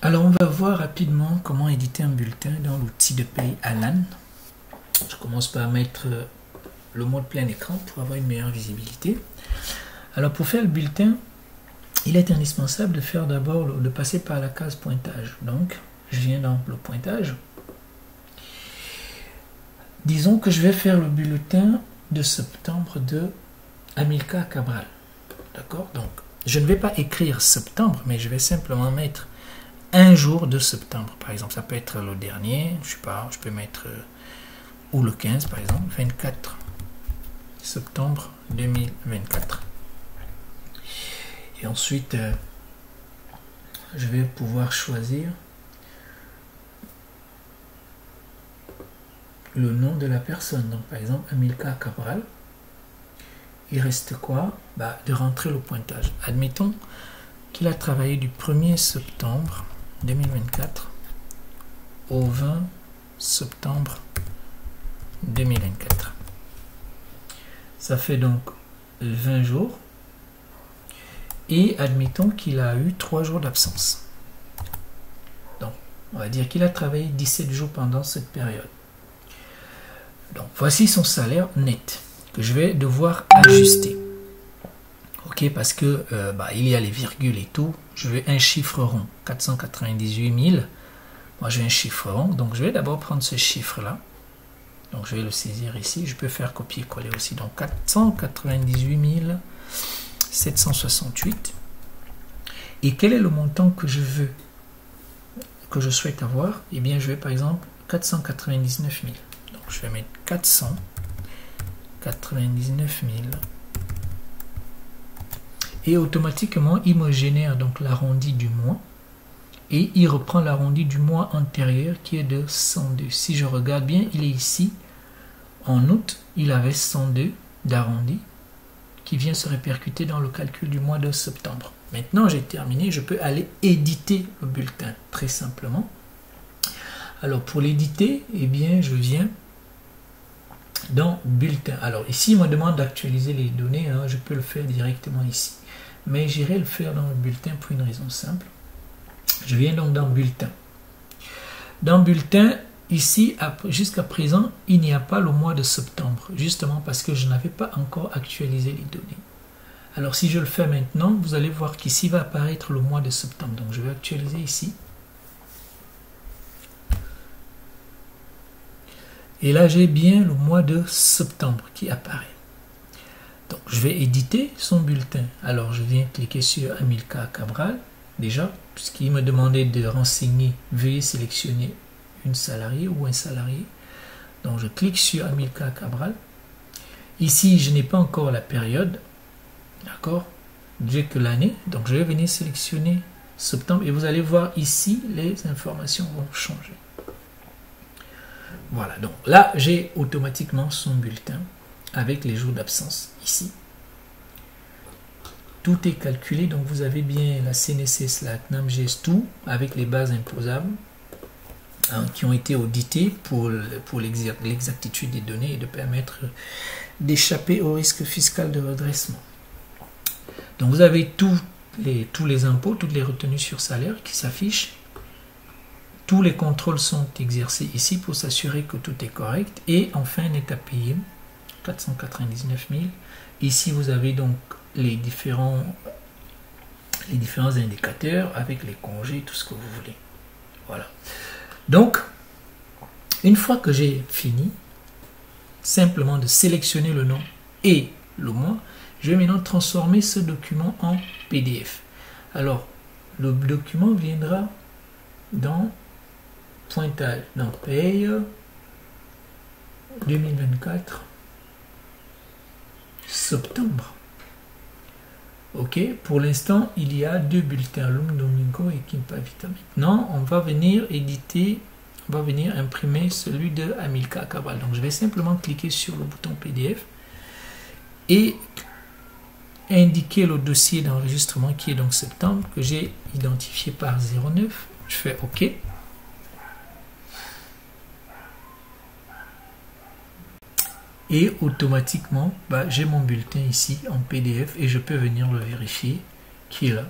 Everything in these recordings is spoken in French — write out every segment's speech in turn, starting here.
Alors, on va voir rapidement comment éditer un bulletin dans l'outil de paye Alan. Je commence par mettre le mode plein écran pour avoir une meilleure visibilité. Alors, pour faire le bulletin, il est indispensable de faire d'abord de passer par la case pointage. Donc, je viens dans le pointage. Disons que je vais faire le bulletin de septembre de Amilcar Cabral. D'accord? Donc, je ne vais pas écrire septembre, mais je vais simplement mettre un jour de septembre. Par exemple, ça peut être le dernier, je sais pas, je peux mettre ou le 15 par exemple, 24 septembre 2024. Et ensuite, je vais pouvoir choisir le nom de la personne. Donc, par exemple, Amilcar Cabral. Il reste quoi? De rentrer le pointage. Admettons qu'il a travaillé du 1er septembre 2024 au 20 septembre 2024. Ça fait donc 20 jours. Et admettons qu'il a eu 3 jours d'absence. Donc, on va dire qu'il a travaillé 17 jours pendant cette période. Donc, voici son salaire net que je vais devoir ajuster. Ok, parce que il y a les virgules et tout. Je veux un chiffre rond, 498 000. Moi, je veux un chiffre rond. Donc, je vais d'abord prendre ce chiffre-là. Donc, je vais le saisir ici. Je peux faire copier-coller aussi. Donc, 498 768. Et quel est le montant que je veux, que je souhaite avoir? Eh bien, je vais par exemple 499 000. Donc, je vais mettre 499 000. Et automatiquement, il me génère donc l'arrondi du mois. Et il reprend l'arrondi du mois antérieur qui est de 102. Si je regarde bien, il est ici. En août, il avait 102 d'arrondi qui vient se répercuter dans le calcul du mois de septembre. Maintenant, j'ai terminé. Je peux aller éditer le bulletin très simplement. Alors, pour l'éditer, eh bien, je viens dans bulletin. Alors, ici, il me demande d'actualiser les données. Hein, je peux le faire directement ici. Mais j'irai le faire dans le bulletin pour une raison simple. Je viens donc dans bulletin. Dans bulletin, ici, jusqu'à présent, il n'y a pas le mois de septembre, justement parce que je n'avais pas encore actualisé les données. Alors, si je le fais maintenant, vous allez voir qu'ici va apparaître le mois de septembre. Donc, je vais actualiser ici. Et là, j'ai bien le mois de septembre qui apparaît. Donc, je vais éditer son bulletin. Alors, je viens cliquer sur Amilcar Cabral. Déjà, puisqu'il me demandait de renseigner, veuillez sélectionner une salariée ou un salarié. Donc, je clique sur Amilcar Cabral. Ici, je n'ai pas encore la période. D'accord? J'ai que l'année. Donc, je vais venir sélectionner septembre. Et vous allez voir ici, les informations vont changer. Voilà. Donc, là, j'ai automatiquement son bulletin avec les jours d'absence ici. Tout est calculé, donc vous avez bien la CNSS, la CNAMGS, tout avec les bases imposables qui ont été auditées pour l'exactitude des données et de permettre d'échapper au risque fiscal de redressement. Donc vous avez tous les impôts, toutes les retenues sur salaire qui s'affichent. Tous les contrôles sont exercés ici pour s'assurer que tout est correct. Et enfin, net à payer, 499 000. Ici, vous avez donc les différents indicateurs avec les congés, tout ce que vous voulez. Voilà. Donc, une fois que j'ai fini, simplement de sélectionner le nom et le mois, je vais maintenant transformer ce document en PDF. Alors, le document viendra dans pointage, donc paye 2024 septembre. Ok, pour l'instant, il y a 2 bulletins, Lum Domingo et Kimpa Vita. Maintenant, on va venir éditer, on va venir imprimer celui de Amilcar Cabral. Donc, je vais simplement cliquer sur le bouton PDF et indiquer le dossier d'enregistrement qui est donc septembre, que j'ai identifié par 09. Je fais OK. Et automatiquement, j'ai mon bulletin ici en PDF et je peux venir le vérifier qui est là.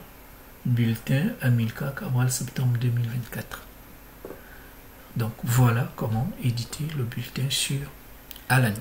bulletin Amilcar Cabral septembre 2024. Donc voilà comment éditer le bulletin sur Alani.